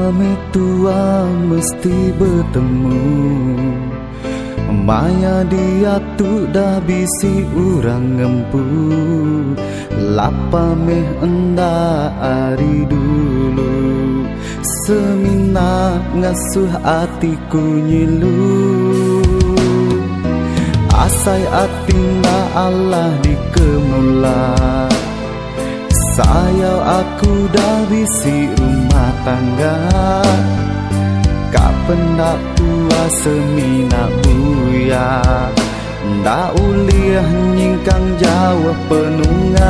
Pamit tua mesti bertemu, Maya dia tu dah bisi urang ngempu. Lapa meh enda hari dulu, semina ngasuh hatiku nyilu. Asai atina Allah dikemula, sayau aku dah bisi rumah tangga. Kapan dak tua semina buya, ndak uliah nyingkang jawab penunggah.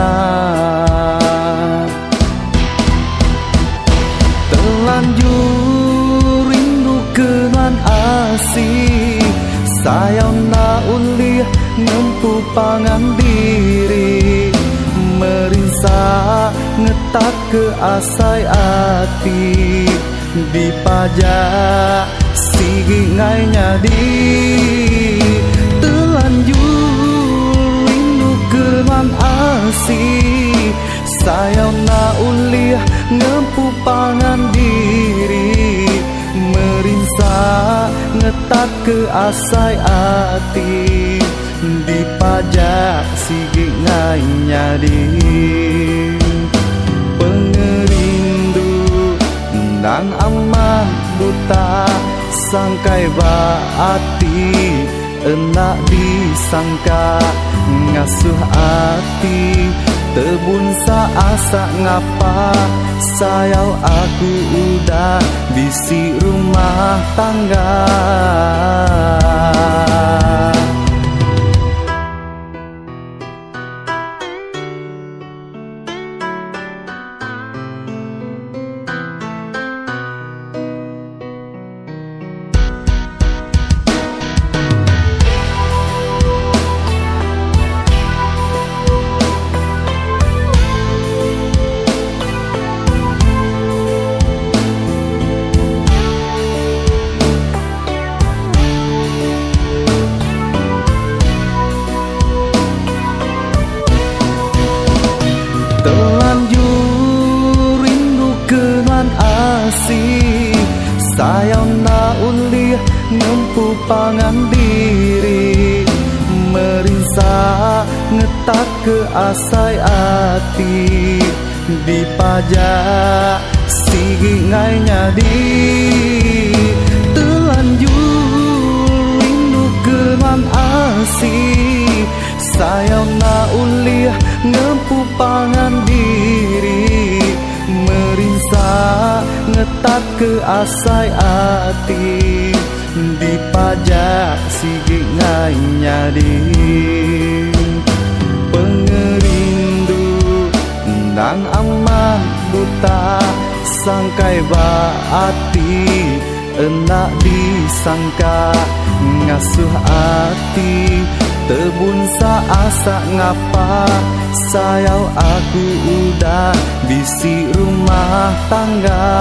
Terlanjur rindu kenan asih, sayau ndak uliah ngempu pangan diri. Merisa ngetak ke asai hati, dipajak sigi ngai nyadi. Terlanjur rindu keman asih, sayau na uliah ngempu pangan diri. Merinsa ngetak ke asai hati, dipajak sigi ngai nyadi. Pengerindu dan amat buta, sangkai baati enak disangka. Ngasuh hati tebun asa ngapa, sayau aku udah bisi rumah tangga. Terlanjur rindu kenan asih, sayau na uliah ngempu pangan diri. Merinsa ngetak ke asai hati, dipajak sigi ngai nyadi. Terlanjur rindu kenan asih, sayau na uliah ngempu pangan diri. Merinsa ngetak ke asai hati, dipajak sigi ngai nyadi. Pengerindu dan amat buta, sangkai baati enak disangka. Ngasuh hati tebun asa ngapa, sayau aku udah bisi rumah tangga.